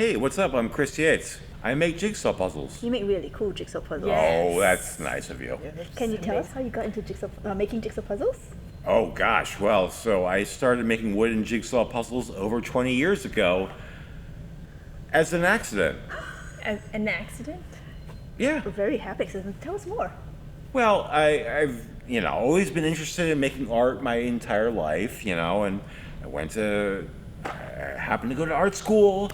Hey, what's up? I'm Chris Yates. I make jigsaw puzzles. You make really cool jigsaw puzzles. Oh, that's nice of you. Can you tell us how you got into making jigsaw puzzles? Oh gosh, well, so I started making wooden jigsaw puzzles over 20 years ago as an accident. An accident? Yeah. We're very happy. So tell us more. Well, I've always been interested in making art my entire life, and I happened to go to art school.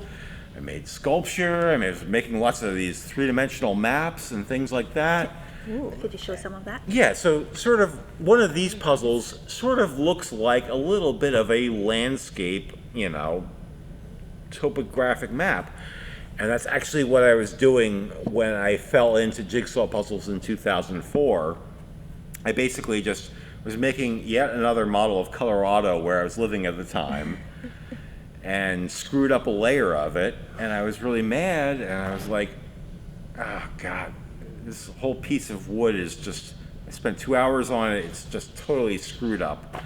I made sculpture. I was making lots of these three-dimensional maps and things like that. Ooh, could you show some of that? Yeah, so sort of one of these puzzles sort of looks like a little bit of a landscape, topographic map. And that's actually what I was doing when I fell into jigsaw puzzles in 2004. I basically just was making yet another model of Colorado where I was living at the time and screwed up a layer of it. And I was really mad, and I was like, oh, God, this whole piece of wood is just, I spent 2 hours on it, it's just totally screwed up.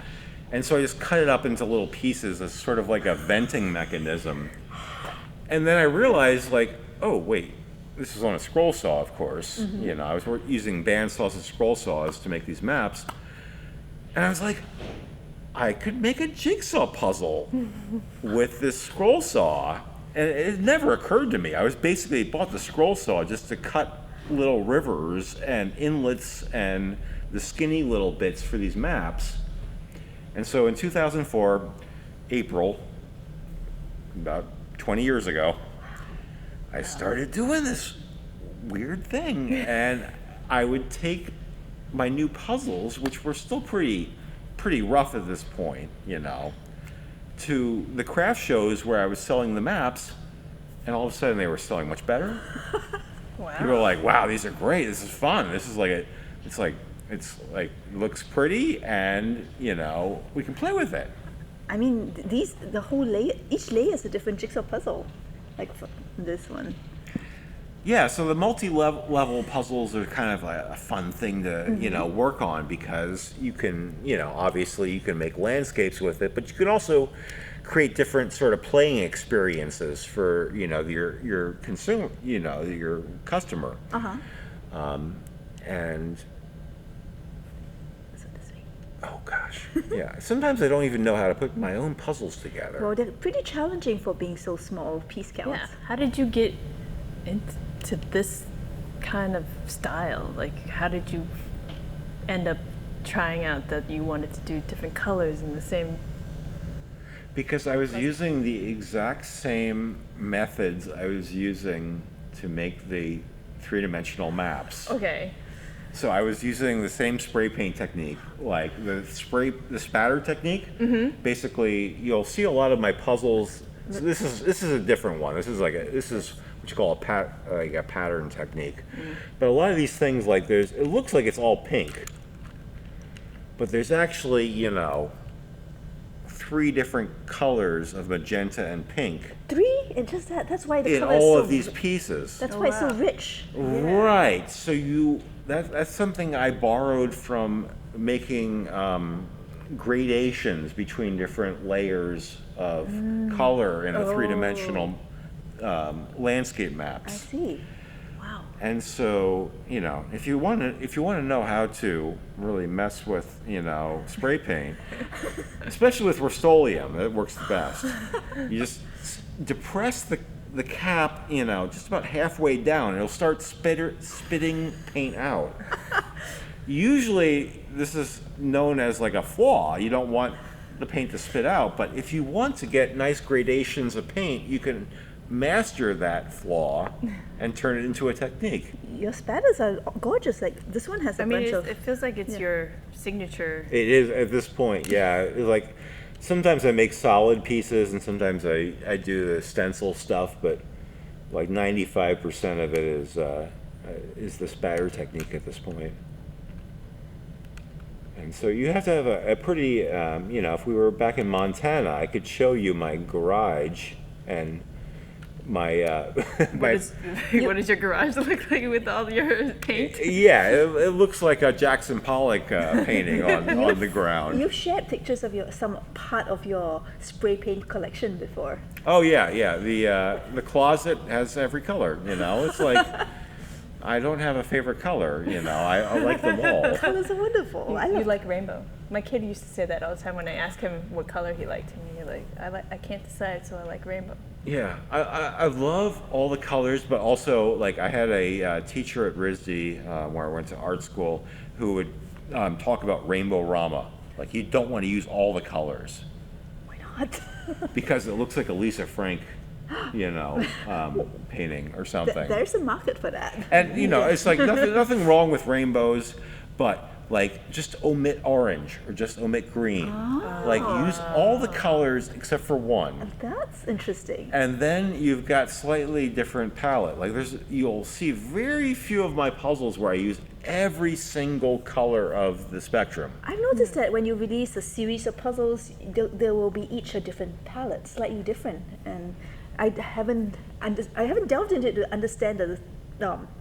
And so I just cut it up into little pieces as sort of like a venting mechanism. And then I realized, oh, wait, this is on a scroll saw, of course. Mm-hmm. I was using bandsaws and scroll saws to make these maps. And I was like, I could make a jigsaw puzzle with this scroll saw. And it never occurred to me. I was basically bought the scroll saw just to cut little rivers and inlets and the skinny little bits for these maps. And so in 2004, April, about 20 years ago, I started doing this weird thing. And I would take my new puzzles, which were still pretty rough at this point, to the craft shows where I was selling the maps, and all of a sudden they were selling much better. Wow. People were like, wow, these are great, this is fun, this is it looks pretty, and we can play with it. I mean, the whole layer, each layer is a different jigsaw puzzle, like for this one. Yeah, so the multi-level puzzles are kind of a fun thing to, work on, because you can, obviously you can make landscapes with it, but you can also create different sort of playing experiences for, your consumer, your customer. Uh-huh. And, So this way. oh gosh, yeah. Sometimes I don't even know how to put my own puzzles together. Well, they're pretty challenging for being so small, piece counts. Yeah. How did you get into this kind of style? How did you end up trying out that you wanted to do different colors in the same? Because I was using the exact same methods I was using to make the three-dimensional maps. Okay. So I was using the same spray paint technique, like the spatter technique. Mm-hmm. Basically, you'll see a lot of my puzzles. So this is a different one. This is what you call a pattern technique. Mm. But a lot of these things, it looks like it's all pink, but there's actually 3 different colors of magenta and pink. 3? And just that's why the in color is all so of these pieces. That's why it's so rich. Right. So that's something I borrowed from making gradations between different layers of color in a three-dimensional landscape maps. I see. Wow. And so, if you want to know how to really mess with, spray paint, especially with Rust-Oleum, it works the best. You just depress the cap, just about halfway down, and it'll start spitting paint out. Usually, this is known as a flaw. You don't want the paint to spit out, but if you want to get nice gradations of paint, you can master that flaw and turn it into a technique. Your spatters are gorgeous. This one has a bunch of. It feels like it's your signature. It is at this point, yeah. Sometimes I make solid pieces, and sometimes I do the stencil stuff, but 95% of it is the spatter technique at this point. And so you have to have a pretty, if we were back in Montana, I could show you my garage, and my What does your garage look like with all your paint? yeah, it looks like a Jackson Pollock painting on the ground. You've shared pictures of some part of your spray paint collection before. Oh yeah. The closet has every color. It's like I don't have a favorite color. I like them all. Colors are wonderful. I You love like rainbow. My kid used to say that all the time when I asked him what color he liked, and he's like, I can't decide, so I like rainbow. Yeah, I love all the colors, but also like I had a teacher at RISD where I went to art school who would talk about rainbow rama. Like you don't want to use all the colors Why not? because it looks like a Lisa Frank, painting or something. There's a market for that. And it's like nothing wrong with rainbows, but like just omit orange or just omit green. Like use all the colors except for one. That's interesting. And then you've got slightly different palette. Like you'll see very few of my puzzles where I use every single color of the spectrum. I've noticed that when you release a series of puzzles, there will be each a different palette, slightly different. And I haven't delved into it to understand the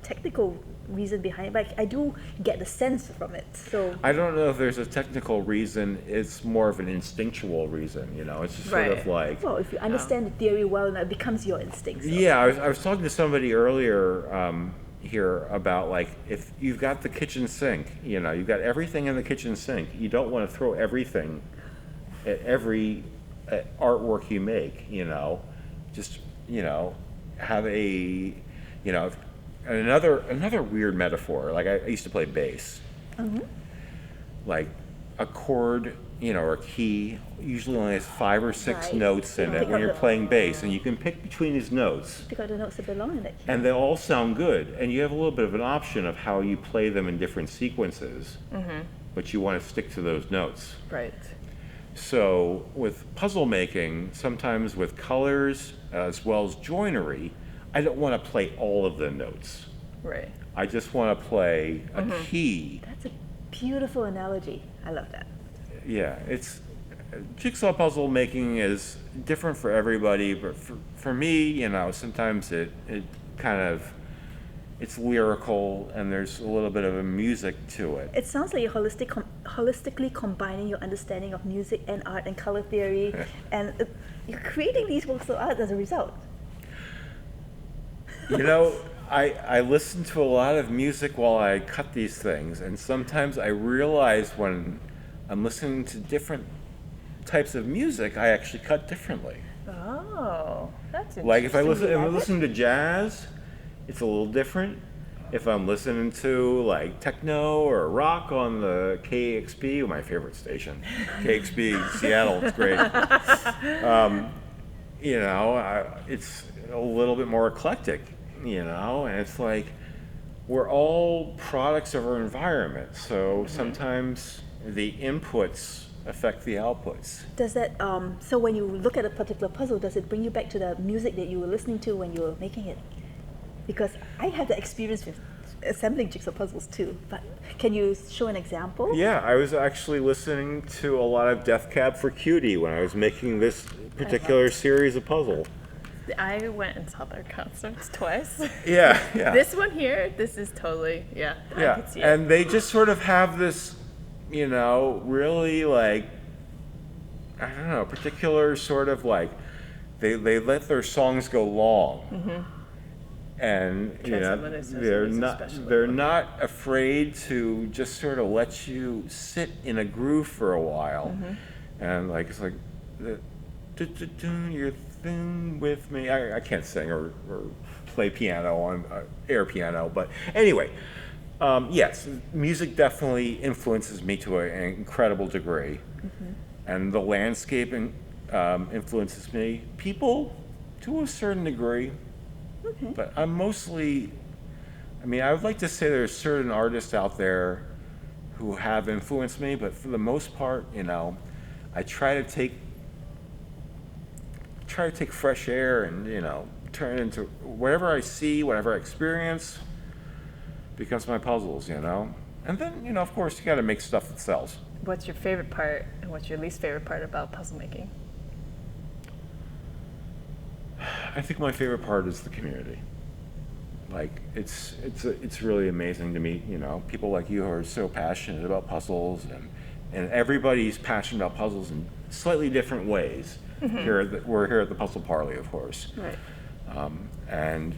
technical reason behind it, but I do get the sense from it. So I don't know if there's a technical reason. It's more of an instinctual reason. It's just sort of like. well, if you understand the theory well, it becomes your instinct. So. Yeah, I was talking to somebody earlier here about like if you've got the kitchen sink, you've got everything in the kitchen sink. You don't want to throw everything at every artwork you make. Just have a another weird metaphor. Like I used to play bass. Like a chord, or a key usually only has 5 or 6 Right. notes in it when you're playing bass, and you can pick between these notes. Pick out the notes that belong in it. And they all sound good, and you have a little bit of an option of how you play them in different sequences, but you want to stick to those notes. Right. So with puzzle making, sometimes with colors as well as joinery, I don't want to play all of the notes. Right. I just want to play a key. That's a beautiful analogy. I love that. Yeah, it's jigsaw puzzle making is different for everybody, but for me, sometimes it kind of it's lyrical and there's a little bit of a music to it. It sounds like you're holistically combining your understanding of music and art and color theory, and you're creating these works of art as a result. I listen to a lot of music while I cut these things, and sometimes I realize when I'm listening to different types of music, I actually cut differently. Oh, that's interesting. Like if I listen to jazz, it's a little different. If I'm listening to like techno or rock on the KXP, my favorite station, KXP Seattle, it's great. It's a little bit more eclectic, and it's like we're all products of our environment. So sometimes the inputs affect the outputs. Does that so when you look at a particular puzzle, does it bring you back to the music that you were listening to when you were making it? Because I had the experience with assembling jigsaw puzzles too, but can you show an example? Yeah, I was actually listening to a lot of Death Cab for Cutie when I was making this particular series of puzzle. I went and saw their concerts twice. Yeah. This one here, this is totally, I could see it. And they just sort of have this, really like, I don't know, particular sort of like, they let their songs go long. And they're not afraid to just sort of let you sit in a groove for a while, and like it's like you're thing with me. I can't sing or play piano on air piano, but anyway, yes, music definitely influences me to an incredible degree, and the landscaping influences me. People to a certain degree. Okay. But I'm mostly, I would like to say there's certain artists out there who have influenced me, but for the most part, I try to take fresh air and, turn it into whatever I see, whatever I experience becomes my puzzles, And then, of course, you got to make stuff that sells. What's your favorite part and what's your least favorite part about puzzle making? I think my favorite part is the community. Like, it's really amazing to meet, people like you who are so passionate about puzzles, and everybody's passionate about puzzles in slightly different ways. We're here at the Puzzle Parley, of course. Right. And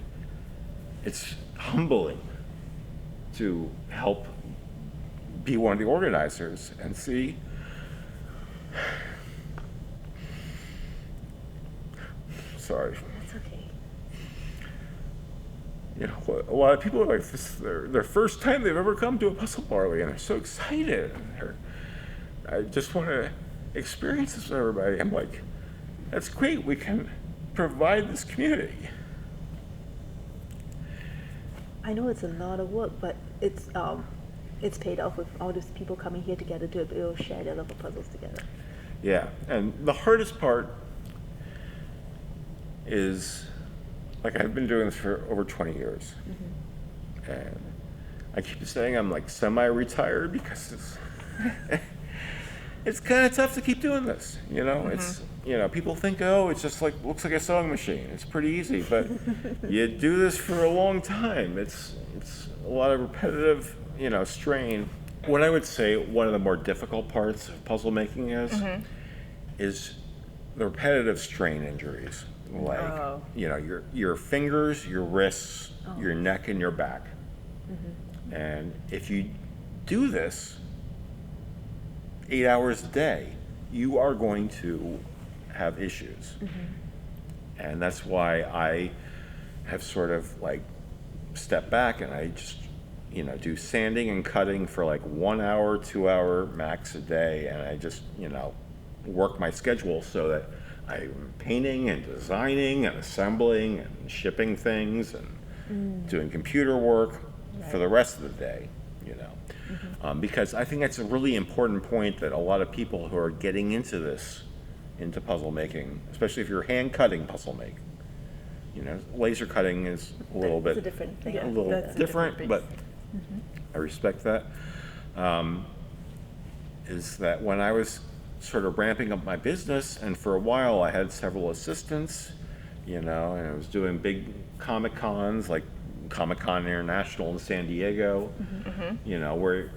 it's humbling to help be one of the organizers and see sorry. That's okay. A lot of people are like, this is their first time they've ever come to a Puzzle Parley, and they're so excited. I just want to experience this with everybody. I'm like, that's great. We can provide this community. I know it's a lot of work, but it's paid off with all these people coming here together to be able to share their love of puzzles together. Yeah, and the hardest part is, like, I've been doing this for over 20 years. And I keep saying I'm like semi-retired because it's kind of tough to keep doing this. It's, people think, oh, it's just like, looks like a sewing machine. It's pretty easy, but you do this for a long time. It's a lot of repetitive, strain. What I would say one of the more difficult parts of puzzle making is the repetitive strain injuries. Like, your fingers, your wrists, your neck, and your back. And if you do this 8 hours a day, you are going to have issues. And that's why I have sort of like stepped back, and I just, do sanding and cutting for like 1 hour, 2 hour max a day. And I just, work my schedule so that I'm painting and designing and assembling and shipping things and doing computer work for the rest of the day, because I think that's a really important point that a lot of people who are getting into puzzle making, especially if you're hand cutting puzzle making, laser cutting is a little bit, a different thing. a little different, but I respect that. Is that when I was sort of ramping up my business, and for a while I had several assistants, and I was doing big Comic Cons like Comic Con International in San Diego, where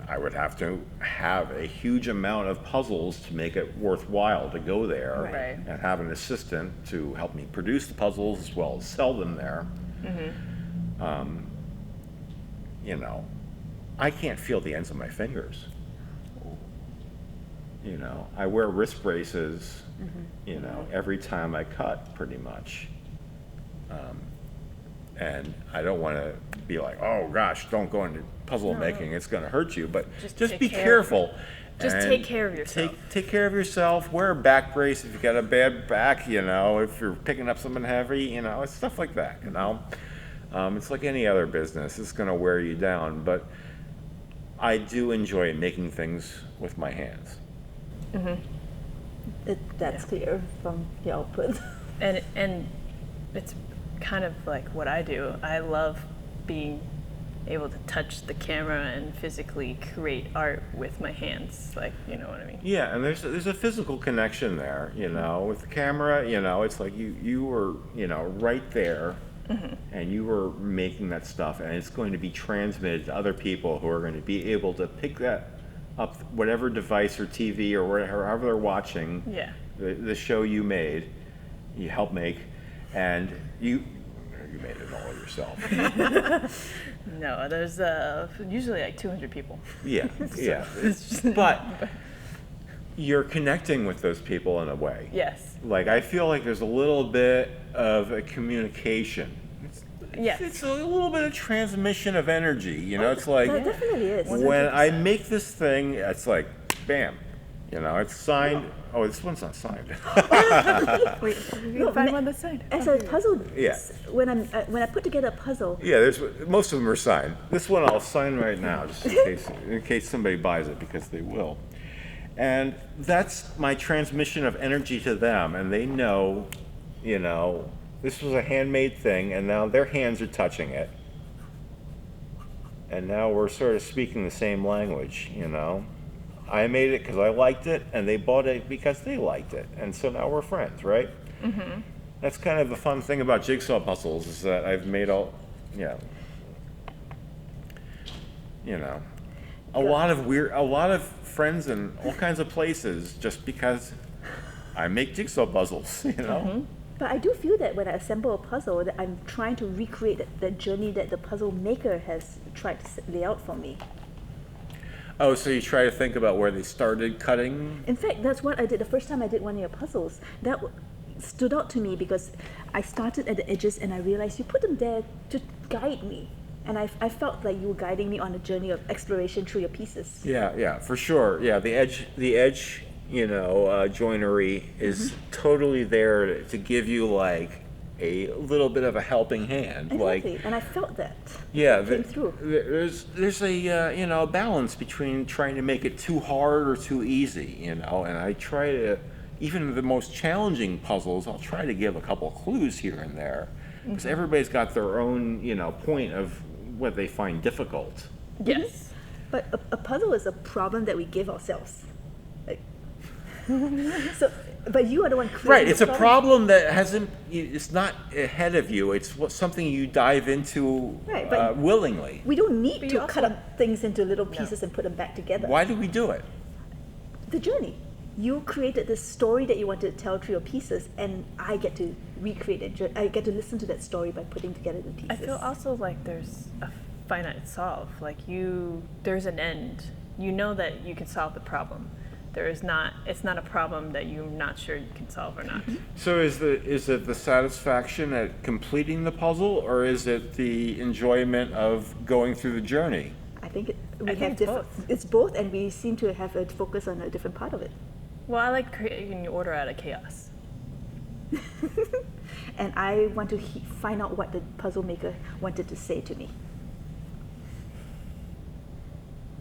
I would have to have a huge amount of puzzles to make it worthwhile to go there, and have an assistant to help me produce the puzzles as well as sell them there. I can't feel the ends of my fingers. I wear wrist braces, every time I cut, pretty much. And I don't want to be like, oh gosh, don't go into puzzle making, it's going to hurt you. But just be careful. Just take care of yourself. Take care of yourself. Wear a back brace if you've got a bad back, if you're picking up something heavy, it's stuff like that, It's like any other business. It's going to wear you down. But I do enjoy making things with my hands. That's clear from the output. And it's kind of like what I do. I love being able to touch the camera and physically create art with my hands, like, you know what I mean? Yeah, and there's a physical connection there, with the camera, it's like you were, right there, and you were making that stuff, and it's going to be transmitted to other people who are going to be able to pick that up, whatever device or TV or wherever they're watching the show you made, you helped make, and you made it all yourself. No, there's usually like 200 people. Yeah, yeah. But you're connecting with those people in a way. Yes. Like, I feel like there's a little bit of a communication. Yes. It's a little bit of transmission of energy, it's like, That definitely is. when I make this thing, it's like, bam, it's signed. Oh, this one's not signed. Wait, you can find one that's signed. As a puzzle, Yeah. when I put together a puzzle, Yeah, most of them are signed. This one I'll sign right now, just in case somebody buys it, because they will. And that's my transmission of energy to them, and they know, this was a handmade thing, and now their hands are touching it. And now we're sort of speaking the same language, I made it because I liked it, and they bought it because they liked it. And so now we're friends, right? That's kind of the fun thing about jigsaw puzzles is that I've made you know, a lot of friends in all kinds of places just because I make jigsaw puzzles, you know? But I do feel that when I assemble a puzzle, that I'm trying to recreate that journey that the puzzle maker has tried to lay out for me. Oh, so you try to think about where they started cutting? In fact, that's what I did the first time I did one of your puzzles. That stood out to me because I started at the edges and I realized you put them there to guide me. And I felt like you were guiding me on a journey of exploration through your pieces. Yeah, for sure. Yeah, the edge, joinery is totally there to give you like a little bit of a helping hand. Exactly, Like, and I felt that. yeah, Came through. there's a balance between trying to make it too hard or too easy, and I try to, even the most challenging puzzles, I'll try to give a couple clues here and there, because everybody's got their own, point of what they find difficult. Yes. But a puzzle is a problem that we give ourselves. Like, so, but you are the one creating Right, it's the a problem that it's not ahead of you, it's something you dive into Right, but willingly. We don't need But to you cut also- up things into little pieces and put them back together. Why do we do it? The journey. You created this story that you wanted to tell through your pieces, and I get to recreate it. I get to listen to that story by putting together the pieces. I feel also like there's a finite solve. Like there's an end. You know that you can solve the problem. It's not a problem that you're not sure you can solve or not. So is it the satisfaction at completing the puzzle, or is it the enjoyment of going through the journey? I think I think it's both. It's both, and we seem to have a focus on a different part of it. Well, I like creating order out of chaos. And I want to find out what the puzzle maker wanted to say to me.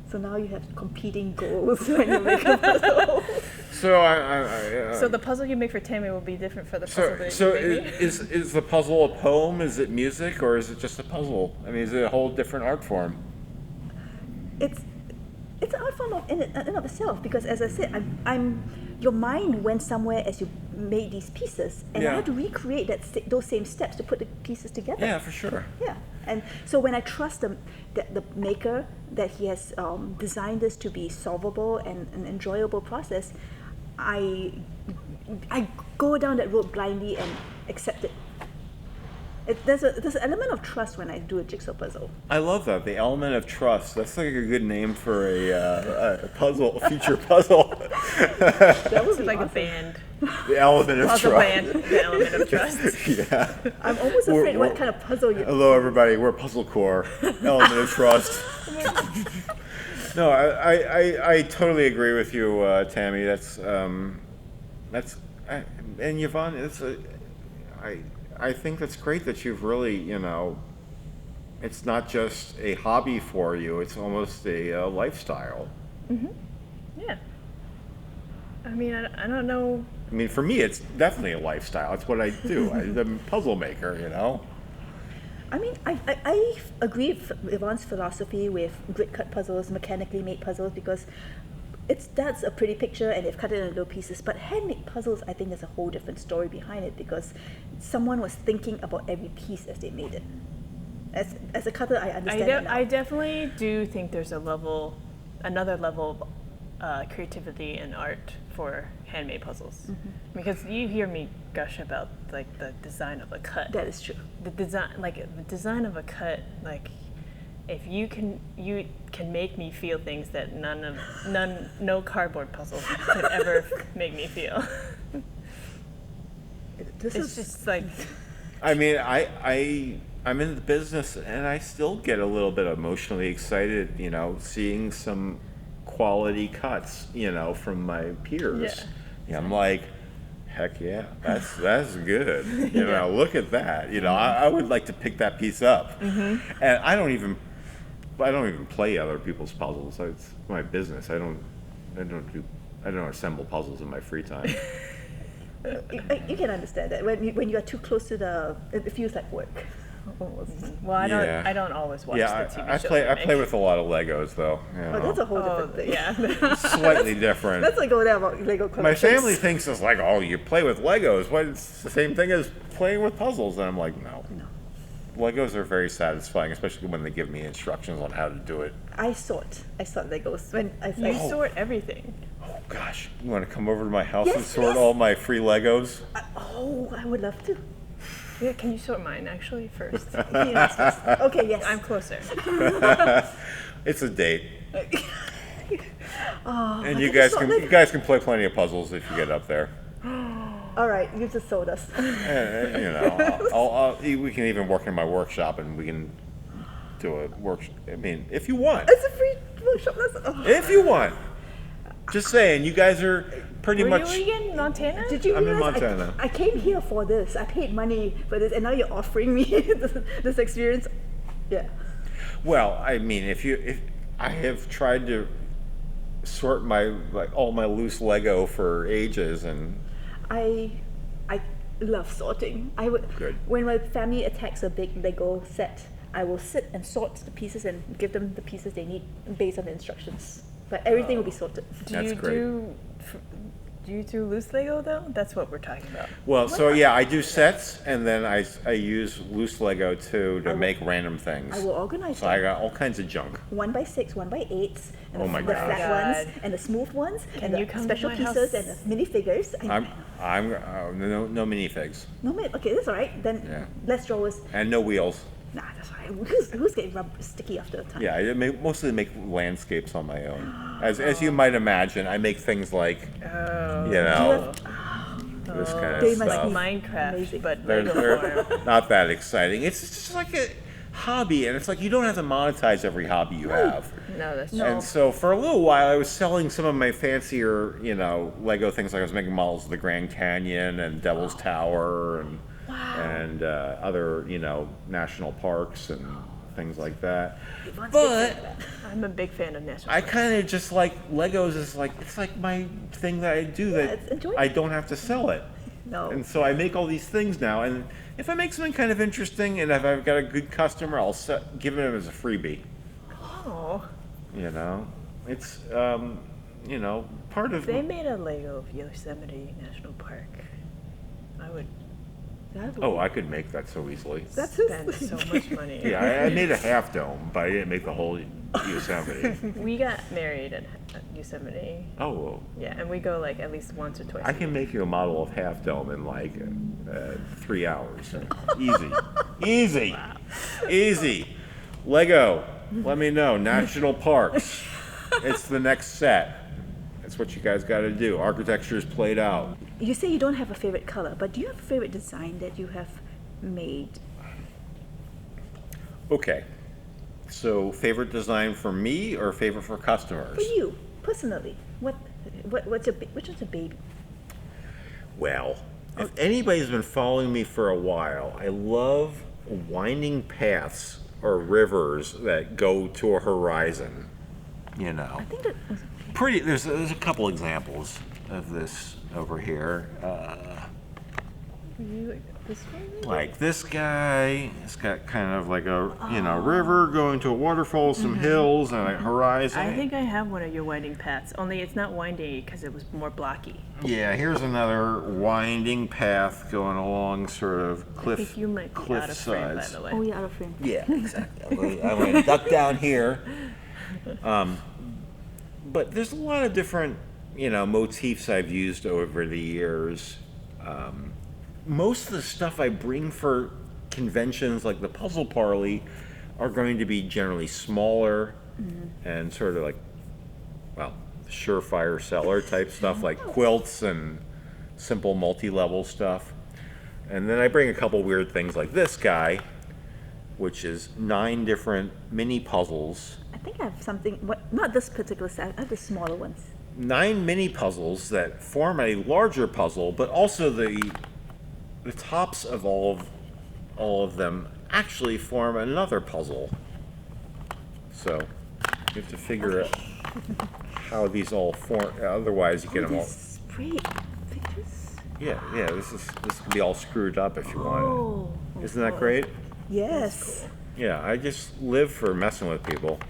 So now you have competing goals when you make a puzzle. So So the puzzle you make for Tammy will be different for the puzzle that so you make me. is the puzzle a poem? Is it music, or is it just a puzzle? I mean, is it a whole different art form? It's an art form in and of itself, because as I said, your mind went somewhere as you made these pieces, and I Yeah. had to recreate those same steps to put the pieces together. Yeah, for sure. Yeah, and so when I trust the maker that he has designed this to be solvable and an enjoyable process, I go down that road blindly and accept it. There's an element of trust when I do a jigsaw puzzle. I love that, the element of trust. That's like a good name for a puzzle, a feature puzzle. That would It's be like awesome. a band. The element of Puzzle trust. band, the element of trust. Yeah. I'm almost We're- afraid what we're- kind of puzzle you. Hello, everybody. We're Puzzle Core. Element of trust. No, I totally agree with you, Tammy. And Yvonne, I think that's great that you've really, it's not just a hobby for you. It's almost a lifestyle. Yeah. I mean, I don't know. I mean, for me, it's definitely a lifestyle. It's what I do. I'm a puzzle maker, I mean, I agree with Yvonne's philosophy with grid cut puzzles, mechanically made puzzles, because that's a pretty picture and they've cut it into little pieces. But handmade puzzles, I think there's a whole different story behind it, because someone was thinking about every piece as they made it. As a cutter, I understand that now. I definitely do think there's another level of creativity and art for handmade puzzles. Because you hear me gush about like the design of a cut. That is true. The design of a cut, like if you can make me feel things that no cardboard puzzle could ever make me feel. It's just like, I mean, I'm in the business and I still get a little bit emotionally excited, seeing some quality cuts, from my peers. Yeah, I'm like, heck yeah, that's good. Look at that. I would like to pick that piece up. And I don't even play other people's puzzles. It's my business. I don't assemble puzzles in my free time. You can understand that when you are too close to it feels like work. Well, I don't. Yeah. I don't always watch Yeah, the TV I shows. play. they I play make. with a lot of Legos though. You Oh, know. that's a whole Oh, different thing. yeah. Slightly different. Let's like go there about Lego collections. My family thinks it's like, oh, you play with Legos. What? It's the same thing as playing with puzzles. And I'm like, no. No. Legos are very satisfying, especially when they give me instructions on how to do it. I sort Legos when I You say, sort everything. Oh gosh, you want to come over to my house and Yes, sort yes. all my free Legos? oh, I would love to. Yeah, can you sort mine actually first? Yes. Okay, yes. I'm closer. It's a date, Oh, and I you can guys sort can them. you guys can play plenty of puzzles if you get up there. All right, you just sold us. And, you know, we can even work in my workshop, and we can do a work. I mean, if you want, It's a free workshop lesson. Oh. if you want. Just saying, you guys are pretty Were much. you again in Montana? Did you I'm in realize Montana. I came here for this? I paid money for this, and now you're offering me this experience. Yeah. Well, I mean, if I have tried to sort all my loose Lego for ages, and I love sorting. I would Good. when my family attacks a big Lego set, I will sit and sort the pieces and give them the pieces they need based on the instructions. But everything will be sorted. That's great. Do you do loose Lego though? That's what we're talking about. well, so yeah, I do sets, and then I use loose Lego too to make random things. I will organize So I them. got all kinds of junk. 1x6, 1x8s, and Oh my the gosh. flat God. ones, and the smooth ones, Can and you the come to special my pieces, house? and the minifigures. I'm no minifigs No, mate, okay, that's all right. Then Yeah. less drawers. and no wheels. Nah, that's all right. Who's getting sticky after a time? Yeah, mostly make landscapes on my own. As you might imagine, I make things like Oh. you know this kind They of must stuff. be Minecraft, amazing. but They're, Lego form. not that exciting. It's just like a hobby, and it's like you don't have to monetize every hobby you have. No, that's true. No. And so for a little while, I was selling some of my fancier, Lego things. Like I was making models of the Grand Canyon and Devil's Tower and other, national parks and things like that. Yvonne's But big fan of that. I'm a big fan of national. I kind of just like Legos. It's like my thing that I do that it's enjoyable. I don't have to sell it. No. And so I make all these things now, and if I make something kind of interesting, and if I've got a good customer, I'll give it as a freebie. Oh, It's part of. they made a Lego of Yosemite National Park. I would That Oh, would- I could make that so easily. That's spend his so much money. Yeah, I made a half dome, but I didn't make the whole Yosemite. We got married at Yosemite. Oh, well, Yeah, and we go like at least once or twice. I can make you a model of half dome in like 3 hours. Easy, easy, easy. Lego, let me know. National parks. It's the next set. That's what you guys got to do. Architecture is played out. You say you don't have a favorite color, but do you have a favorite design that you have made? Okay. So, favorite design for me or favorite for customers? For you, personally, which one's a baby? Well, if anybody's been following me for a while, I love winding paths or rivers that go to a horizon. I think that was Pretty. There's a couple examples of this over here. You, this one? maybe? Like this guy, it's got kind of like a river going to a waterfall, some hills, and a horizon. I think I have one of your winding paths. Only it's not winding because it was more blocky. Yeah, here's another winding path going along sort of I cliff think you might be cliff out of frame, by sides. the way. oh yeah, out of frame. Yeah, exactly. I'm going to duck down here. But there's a lot of different, motifs I've used over the years. Most of the stuff I bring for conventions like the Puzzle Parley are going to be generally smaller and sort of like, surefire seller type stuff like quilts and simple multi-level stuff. And then I bring a couple weird things like this guy, which is 9 different mini puzzles. I think I have something. Not this particular set. I have the smaller ones. 9 mini puzzles that form a larger puzzle, but also the tops of all of them actually form another puzzle. So you have to figure out how these all form. Otherwise, you get them all. Spray pictures. Yeah. This can be all screwed up if you want. Oh. Isn't that great? Yes. Yeah, I just live for messing with people.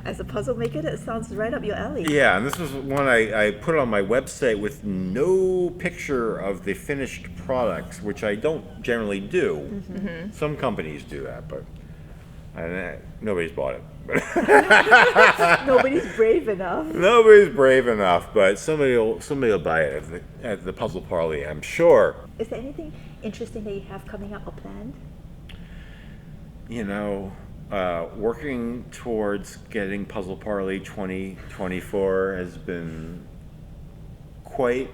As a puzzle maker, that sounds right up your alley. Yeah, and this was one I put on my website with no picture of the finished products, which I don't generally do. Some companies do that, but nobody's bought it. Nobody's brave enough. Nobody's brave enough, but somebody will buy it at the Puzzle Parley, I'm sure. Is there anything interesting that you have coming up or planned? You know, working towards getting Puzzle Parley 2024 has been quite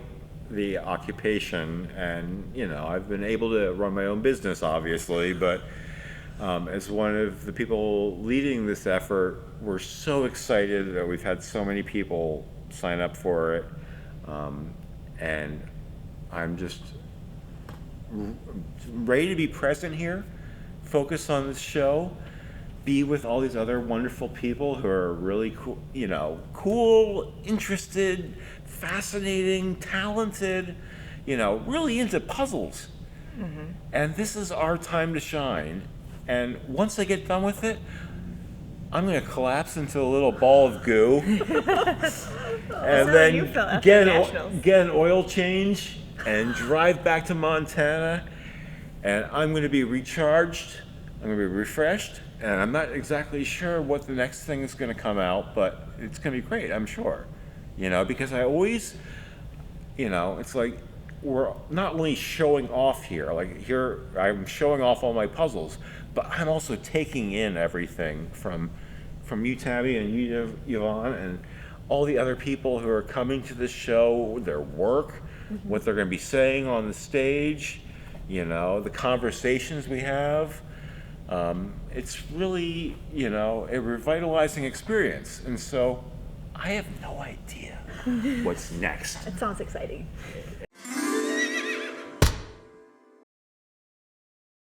the occupation, and you know, I've been able to run my own business, obviously, but as one of the people leading this effort, we're so excited that we've had so many people sign up for it, and I'm just ready to be present here, focus on this show, be with all these other wonderful people who are really cool, you know, cool, interested, fascinating, talented, you know, really into puzzles. And this is our time to shine. And once I get done with it, I'm going to collapse into a little ball of goo, and how you felt after then Nationals. get an oil change and drive back to Montana. And I'm going to be recharged, I'm going to be refreshed, and I'm not exactly sure what the next thing is going to come out, but it's going to be great, I'm sure. You know, because I always, you know, it's like we're not only showing off here, like here I'm showing off all my puzzles, but I'm also taking in everything from you, Tabby, and you, Yvonne, and all the other people who are coming to this show, their work, what they're going to be saying on the stage, you know, the conversations we have. It's really, you know, a revitalizing experience. And so I have no idea what's next. It sounds exciting.